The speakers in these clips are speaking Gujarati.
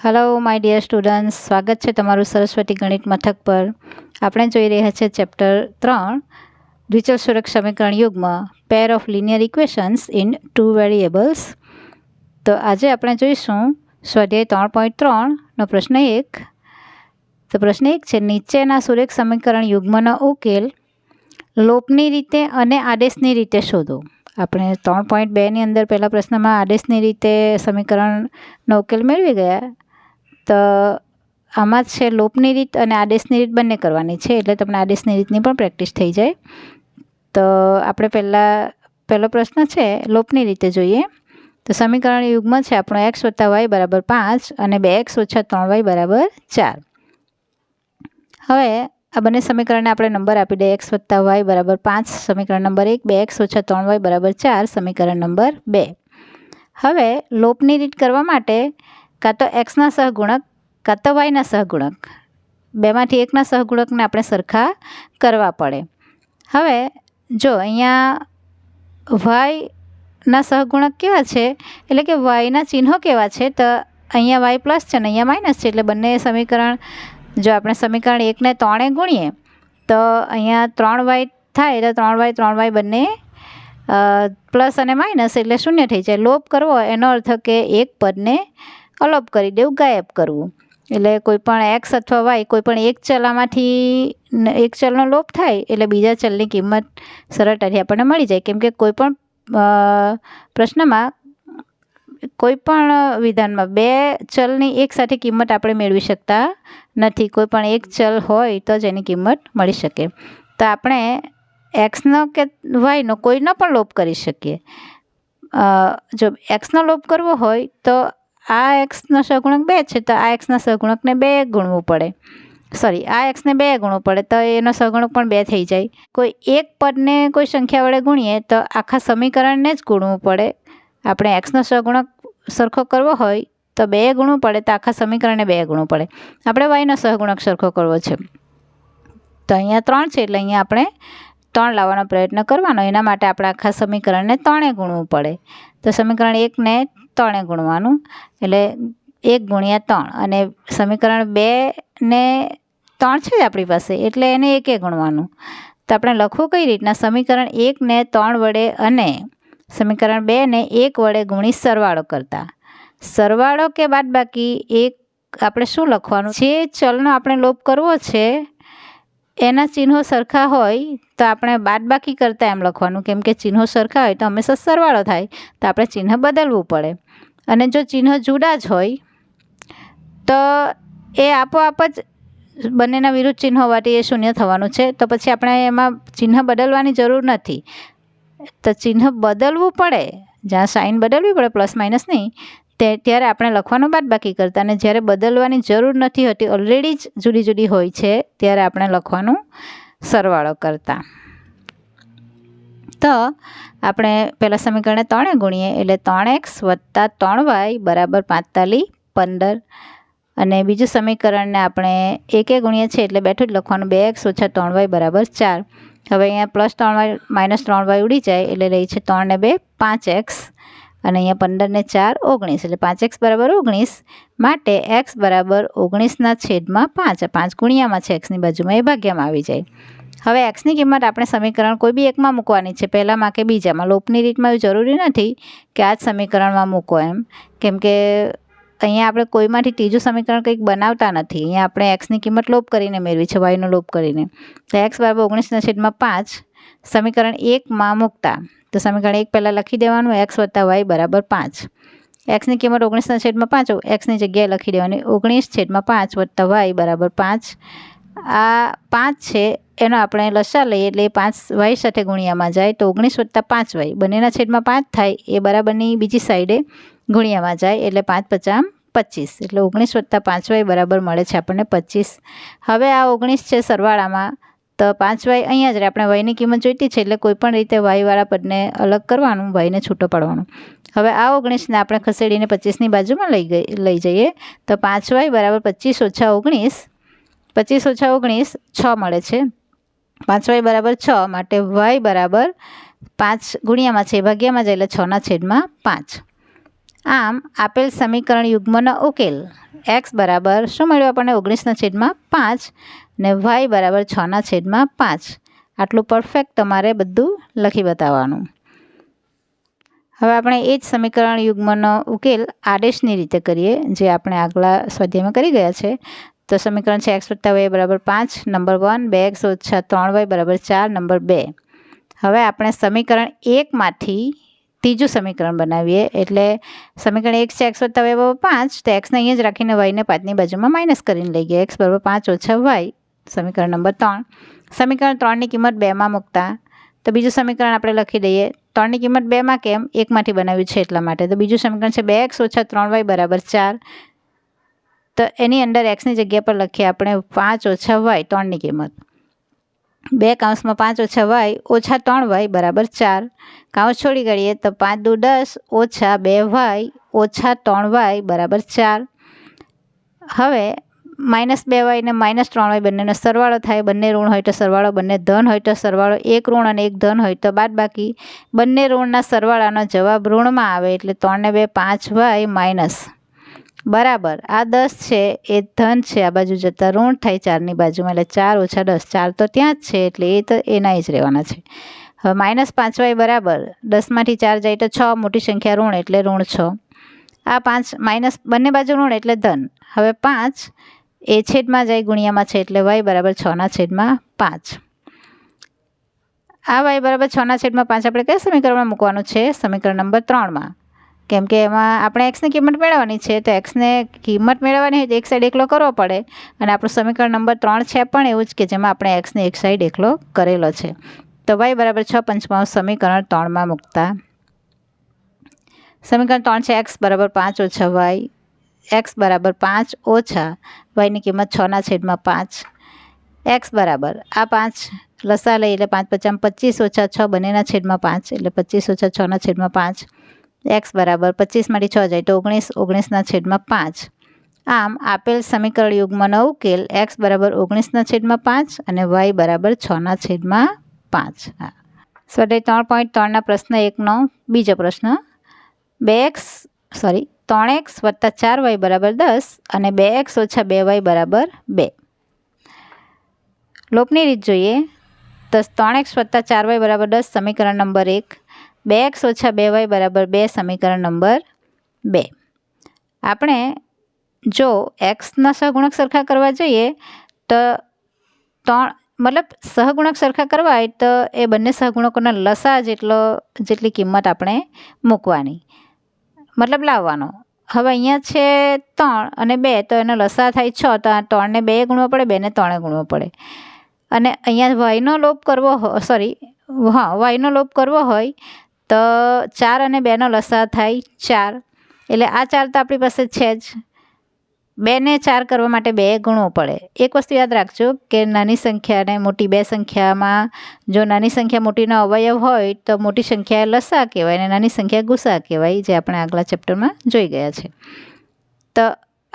હેલો માય ડિયર સ્ટુડન્ટ્સ, સ્વાગત છે તમારું સરસ્વતી ગણિત મથક પર. આપણે જોઈ રહ્યા છે ચેપ્ટર 3 દ્વિચલ સુરેખ સમીકરણ યુગ્મ pair of linear equations in two variables. તો આજે આપણે જોઈશું સ્વાધ્યાય 3.3નો પ્રશ્ન 1. તો પ્રશ્ન 1 છે, નીચેના સુરેખ સમીકરણ યુગ્મનો ઉકેલ લોપની રીતે અને આદેશની રીતે શોધો. આપણે 3.2ની અંદર પહેલા પ્રશ્નમાં આદેશની રીતે સમીકરણનો ઉકેલ મેળવી ગયા. તો આમાં છે લોપની રીત અને આદેશની રીત બંને કરવાની છે, એટલે તમને આદેશની રીતની પણ પ્રેક્ટિસ થઈ જાય. તો આપણે પહેલો પ્રશ્ન છે લોપની રીતે જોઈએ. તો સમીકરણ યુગ્મ છે આપણો x + y = 5 અને 2x - 3y = 4. હવે આ બંને સમીકરણને આપણે નંબર આપી દઈએ. x + y = 5 સમીકરણ નંબર 1, 2x - 3y = 4 સમીકરણ નંબર 2. હવે લોપની રીત કરવા માટે કાં તો xના સહગુણક કાં તો yના સહગુણક, બેમાંથી એકના સહગુણકને આપણે સરખા કરવા પડે. હવે જો અહીંયા yના સહગુણક કેવા છે, એટલે કે yના ચિહ્નો કેવા છે, તો અહીંયા y પ્લસ છે ને અહીંયા માઇનસ છે, એટલે બંને સમીકરણ જો આપણે સમીકરણ 1ને 3 ગુણીએ તો અહીંયા 3y થાય, તો 3y 3y બંને પ્લસ અને માઇનસ એટલે શૂન્ય થઈ જાય. લોપ કરવો એનો અર્થ કે એક પદને અલોપ કરી દેવું, ગાયબ કરવું. એટલે કોઈ પણ x અથવા y કોઈ પણ એક ચલમાંથી એક ચલનો લોપ થાય એટલે બીજા ચલની કિંમત સરળતાથી આપણને મળી જાય. કેમ કે કોઈ પણ પ્રશ્નમાં કોઈ પણ વિધાનમાં બે ચલની એકસાથે કિંમત આપણે મેળવી શકતા નથી. કોઈ પણ એક ચલ હોય તો જ એની કિંમત મળી શકે. તો આપણે xનો કે yનો કોઈનો પણ લોપ કરી શકીએ. જો xનો લોપ કરવો હોય તો આ xનો સહગુણક 2 છે, તો આ xના સહગુણકને 2 ગુણવું પડે. આ xને 2 ગુણવું પડે તો એનો સહગુણક પણ 2 થઈ જાય. કોઈ એક પદને કોઈ સંખ્યા વડે ગુણીએ તો આખા સમીકરણને જ ગુણવું પડે. આપણે xનો સહગુણક સરખો કરવો હોય તો 2 ગુણવું પડે, તો આખા સમીકરણને 2 ગુણવું પડે. આપણે yનો સહગુણક સરખો કરવો છે તો અહીંયા 3 છે, એટલે અહીંયા આપણે 3 લાવવાનો પ્રયત્ન કરવાનો. એના માટે આપણે આખા સમીકરણને 3 ગુણવું પડે. તો સમીકરણ 1ને 3 ગુણવાનું, એટલે 1 × 3, અને સમીકરણ 2ને 3 છે જ આપણી પાસે, એટલે એને 1 ગુણવાનું. તો આપણે લખવું કઈ રીતના, સમીકરણ 1ને 3 વડે અને સમીકરણ 2ને 1 વડે ગુણી સરવાળો કરતા. સરવાળો કે બાદબાકી એક આપણે શું લખવાનું, જે ચલનો આપણે લોપ કરવો છે એના ચિહ્નો સરખા હોય તો આપણે બાદબાકી કરતાં એમ લખવાનું. કેમ કે ચિહ્નો સરખા હોય તો હંમેશા સરવાળો થાય, તો આપણે ચિહ્ન બદલવું પડે. અને જો ચિહ્નો જુદા જ હોય તો એ આપોઆપ જ બંનેના વિરુદ્ધ ચિહ્ન હોવાથી એ શૂન્ય થવાનું છે. તો પછી આપણે એમાં ચિહ્ન બદલવાની જરૂર નથી. તો ચિહ્ન બદલવું પડે, જ્યાં સાઇન બદલવી પડે પ્લસ માઇનસ નહીં, ત્યારે આપણે લખવાનું બાદબાકી કરતા. અને જ્યારે બદલવાની જરૂર નથી હોતી, ઓલરેડી જ જુદી જુદી હોય છે, ત્યારે આપણે લખવાનું સરવાળો કરતા. તો આપણે પહેલાં સમીકરણને 3 ગુણીએ એટલે 3x + 3y = 45 15. અને બીજું સમીકરણને આપણે 1 ગુણીએ છીએ એટલે બેઠું જ લખવાનું, 2x - 3y = 4. હવે અહીંયા +3y - 3y ઉડી જાય એટલે રહી છે 3 ને 2 5x, અને અહીંયા 15 ને 4 19, એટલે 5x = 19. માટે x = 19/5. 5 ગુણ્યામાં છે xની બાજુમાં, એ ભાગ્યમાં આવી જાય. હવે xની કિંમત આપણે સમીકરણ કોઈ બી એકમાં મૂકવાની છે, પહેલામાં કે બીજામાં. લોપની રીતમાં એવું જરૂરી નથી કે આ જ સમીકરણમાં મૂકો એમ, કેમ કે અહીંયા આપણે કોઈમાંથી ત્રીજું સમીકરણ કંઈક બનાવતા નથી. અહીંયા આપણે xની કિંમત લોપ કરીને મેળવી છે, yનો લોપ કરીને. તો x = 19/5 સમીકરણ 1માં મૂકતા. તો સમીકરણ 1 પહેલાં લખી દેવાનું, x + y = 5. xની કિંમત 19/5, xની જગ્યાએ લખી દેવાની 19/5 + y = 5. આ 5 છે એનો આપણે લસા લઈએ એટલે 5 y સાથે ગુણ્યામાં જાય, તો 19 + 5y બંનેના છેદમાં 5 થાય, એ બરાબરની બીજી સાઈડે ગુણ્યામાં જાય, એટલે 5 × 5 = 25. એટલે 19 + 5y બરાબર મળે છે આપણને 25. હવે આ 19 છે સરવાળામાં, તો 5y અહીંયા જ રહે. આપણે yની કિંમત જોઈતી છે એટલે કોઈપણ રીતે yવાળા પદને અલગ કરવાનું, yને છૂટો પાડવાનું. હવે આ 19ને આપણે ખસેડીને 25ની બાજુમાં લઈ જઈએ તો 5y = 25 - 19. 25 - 19 6 મળે છે. 5y = 6, માટે y = 5 ગુણ્યામાં છે, ભાગ્યામાં જાય એટલે 6/5. આમ આપેલ સમીકરણ યુગ્મનો ઉકેલ એક્સ બરાબર શું મળ્યું આપણને 19/5 ને વાય બરાબર 6/5. આટલું પરફેક્ટ તમારે બધું લખી બતાવવાનું. હવે આપણે એ જ સમીકરણ યુગ્મનો ઉકેલ આદેશની રીતે કરીએ, જે આપણે આગલા સ્વાધ્યાયમાં કરી ગયા છે. તો સમીકરણ છે x + y = 5, number 1, 2x - 3y = 4, number 2. હવે આપણે સમીકરણ 1માંથી ત્રીજું સમીકરણ બનાવીએ. એટલે સમીકરણ 1 છે x + y = 5, તો xને અહીંયા જ રાખીને yને 5ની બાજુમાં માઇનસ કરીને લઈ ગયા. x = 5 - y, સમીકરણ નંબર 3. સમીકરણ 3ની કિંમત 2માં મૂકતા તો બીજું સમીકરણ આપણે લખી દઈએ. 3ની કિંમત 2માં કેમ? 1માંથી બનાવ્યું છે એટલા માટે. તો બીજું સમીકરણ છે 2x - 3y = 4. તો એની અંદર xની જગ્યા પર લખીએ આપણે 5 - y 3ની કિંમત. 2 કૌંસમાં 5 - y - 3y = 4. કૌંસ છોડી કાઢીએ તો 5 દુ 10 ઓછા 2y ઓછા 3y = 4. હવે -2y ને -3y બંનેનો સરવાળો થાય. બંને ઋણ હોય તો સરવાળો, બંને ધન હોય તો સરવાળો, એક ઋણ અને એક ધન હોય તો બાદબાકી. બંને ઋણના સરવાળાનો જવાબ ઋણમાં આવે એટલે 3 ને 2 5y માઇનસ બરાબર આ 10 છે એ ધન છે, આ બાજુ જતાં ઋણ થાય 4ની બાજુમાં, એટલે 4 - 10. 4 તો ત્યાં જ છે એટલે એ તો એના જ રહેવાના છે. હવે -5y બરાબર 10માંથી 4 જાય તો 6, મોટી સંખ્યા ઋણ એટલે ઋણ 6. આ 5 માઇનસ બંને બાજુ ઋણ એટલે ધન. હવે 5 એ છેદમાં જાય ગુણ્યામાં છે એટલે y બરાબર 6/5. આ y બરાબર 6/5 આપણે કયા સમીકરણમાં મૂકવાનું છે? સમીકરણ નંબર 3માં. કેમ કે એમાં આપણે એક્સની કિંમત મેળવવાની છે, તો એક્સને કિંમત મેળવવાની હોય તો એક સાઈડ એકલો કરવો પડે. અને આપણું સમીકરણ નંબર 3 છે પણ એવું જ કે જેમાં આપણે એક્સને એક સાઈડ એકલો કરેલો છે. તો y બરાબર 6/5 સમીકરણ 3માં મૂકતા સમીકરણ 3 છે x બરાબર 5 - y, x બરાબર 5 ઓછા yની કિંમત 6/5. x બરાબર આ 5 લસા લઈ એટલે 5 × 5 = 25 ઓછા 6 બંનેના છેદમાં 5 એટલે 25 ઓછા 6/5. x બરાબર 25માંથી 6 જાય તો 19, 19/5. આમ આપેલ સમીકરણ યુગ્મનો ઉકેલ x બરાબર 19/5 અને y બરાબર 6/5. સ્વાધ્યાય 3.3ના પ્રશ્ન 1નો બીજો પ્રશ્ન. 3x + 4y = 10 અને 2x - 2y = 2. લોપની રીત જોઈએ તો 3x + 4y = 10 સમીકરણ નંબર 1, 2x - 2y = 2 સમીકરણ નંબર 2. આપણે જો xના સહગુણક સરખા કરવા જઈએ તો સહગુણક સરખા કરવા હોય તો એ બંને સહગુણકોના લસા જેટલી કિંમત આપણે મૂકવાની, મતલબ લાવવાનો. હવે અહીંયા છે 3 અને 2 તો એનો લસા થાય 6, તો 3ને 2 ગુણવો પડે, 2ને 3 ગુણવો પડે. અને અહીંયા yનો લોપ કરવો yનો લોપ કરવો હોય તો 4 અને 2નો લસા થાય 4. એટલે આ 4 તો આપણી પાસે છે જ. 2ને 4 કરવા માટે 2 ગુણવો પડે. એક વસ્તુ યાદ રાખજો કે નાની સંખ્યા અને મોટી બે સંખ્યામાં જો નાની સંખ્યા મોટીનો અવયવ હોય તો મોટી સંખ્યા લસા કહેવાય અને નાની સંખ્યા ગુસા કહેવાય, જે આપણે આગલા ચેપ્ટરમાં જોઈ ગયા છે. તો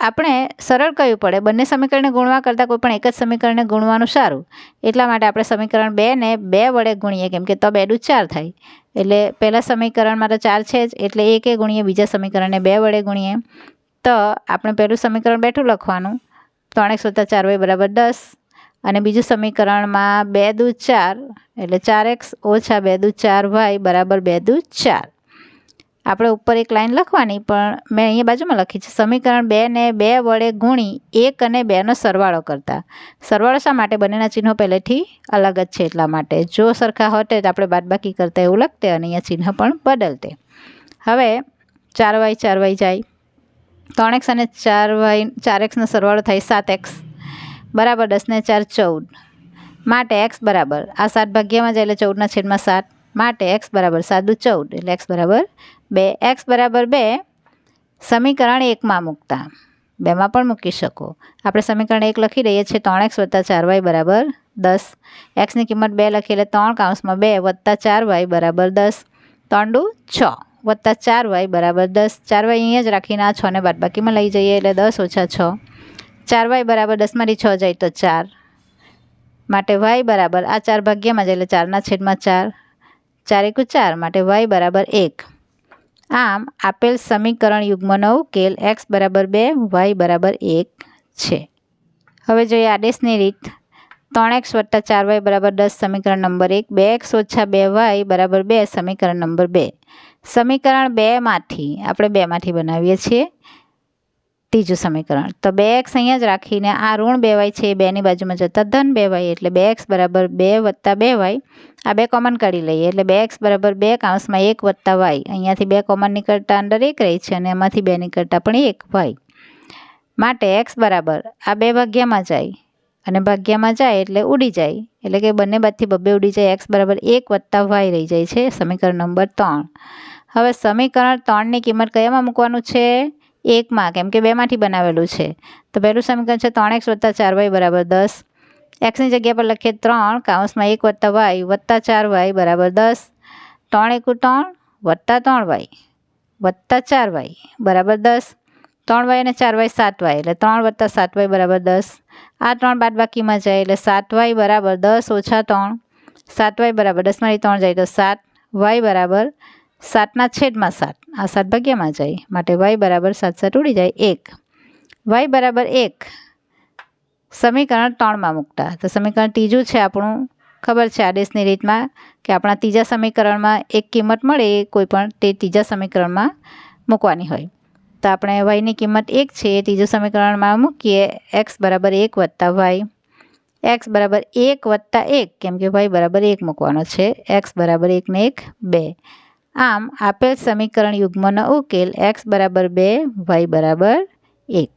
આપણે સરળ કયું પડે, બંને સમીકરણને ગુણવા કરતાં કોઈ પણ એક જ સમીકરણને ગુણવાનું સારું. એટલા માટે આપણે સમીકરણ 2ને 2 વડે ગુણીએ, કેમ કે તો 2 દુ 4 થાય. એટલે પહેલાં સમીકરણમાં તો 4 છે જ એટલે 1 ગુણીએ, બીજા સમીકરણને 2 વડે ગુણીએ તો આપણે પહેલું સમીકરણ બેઠું લખવાનું 3x + 4y = 10 અને બીજું સમીકરણમાં 2 દુ 4 એટલે 4x - 2 દુ 4y = 2 દુ 4. આપણે ઉપર એક લાઈન લખવાની પણ મેં અહીંયા બાજુમાં લખી છે. સમીકરણ 2ને 2 વડે ગુણી 1 અને 2નો સરવાળો કરતા. સરવાળો શા માટે? બંનેના ચિહ્નો પહેલેથી અલગ જ છે એટલા માટે. જો સરખા હોતે તો આપણે બાદબાકી કરતા એવું લખતે અને અહીંયા ચિહ્ન પણ બદલતે. હવે 4y જાય, 3x અને 4xનો સરવાળો થાય 7x બરાબર 10 ને 4 14 માટે x બરાબર આ 7 ભાગ્યામાં જાય એટલે 14/7 માટે x બરાબર 7 દુ 14 એટલે x બરાબર 2. x બરાબર 2 સમીકરણ 1માં મૂકતા 2માં પણ મૂકી શકો. આપણે સમીકરણ 1 લખી દઈએ છીએ 3x + 4y = 10. xની કિંમત 2 લખી એટલે 3 કૌંસમાં 2 + 4y = 10. 3 દુ 6 + 4y = 10. 4y અહીંયા જ રાખીને આ 6ને બાદબાકીમાં લઈ જઈએ એટલે 10 ઓછા 6. 4y બરાબર 10માંથી 6 જાય તો 4 માટે y બરાબર આ 4 ભાગ્યામાં જાય એટલે 4/4. 4 × 4 માટે y બરાબર 1. આમ આપેલ સમીકરણ યુગ્મનો ઉકેલ x બરાબર 2 y બરાબર 1 છે. હવે જોઈએ આદેશની રીત. 3x + 4y બરાબર 10 સમીકરણ નંબર 1, 2x - 2y બરાબર 2 સમીકરણ નંબર 2. સમીકરણ 2માંથી આપણે 2માંથી બનાવીએ છીએ ત્રીજું સમીકરણ. તો 2x અહીંયા જ રાખીને આ ઋણ 2y છે એ 2ની બાજુમાં જતાં ધન 2y, એટલે 2x બરાબર 2 + 2y. આ 2 કોમન કાઢી લઈએ એટલે 2x બરાબર 2 કૌંસમાં 1 + y. અહીંયાથી 2 કોમન નીકળતા અંદર 1 રહી છે અને એમાંથી 2 નીકળતા પણ 1 y. માટે x બરાબર આ 2 ભાગ્યામાં જાય અને ભાગ્યામાં જાય એટલે ઉડી જાય, એટલે કે બંને બાજુથી બબ્બે ઉડી જાય. x બરાબર 1 + y રહી જાય છે સમીકરણ નંબર 3. હવે સમીકરણ 3ની કિંમત કયામાં મૂકવાનું છે? 1માં, કેમ કે 2માંથી બનાવેલું છે. તો પહેલું સમીકરણ છે 3x + 4y બરાબર 10. xની જગ્યા પર લખીએ 3 કૌંસમાં 1 + y + 4y બરાબર 10. 3 × 3 + 3y + 4y બરાબર 10. 3y અને 4y 7y, એટલે 3 + 7y બરાબર 10. આ 3 બાદબાકીમાં જાય એટલે 7y બરાબર 10 - 3. 7y બરાબર 10માંથી 3 જાય તો 7. y બરાબર 7/7. આ 7 ભાગ્યામાં જાય માટે y બરાબર 7 ઉડી જાય 1. y બરાબર 1 સમીકરણ 3માં મૂકતા. તો સમીકરણ ત્રીજું છે આપણું. ખબર છે આદેશની રીતમાં કે આપણા ત્રીજા સમીકરણમાં એક કિંમત મળે એ કોઈ પણ તે ત્રીજા સમીકરણમાં મૂકવાની હોય. તો આપણે yની કિંમત 1 છે એ ત્રીજું સમીકરણમાં મૂકીએ. x બરાબર 1 + y. x બરાબર 1 + 1, કેમ કે y બરાબર 1 મૂકવાનો છે. x બરાબર 1 ને 1 2. આમ આપેલ સમીકરણ યુગ્મનો ઉકેલ x બરાબર 2 y બરાબર 1.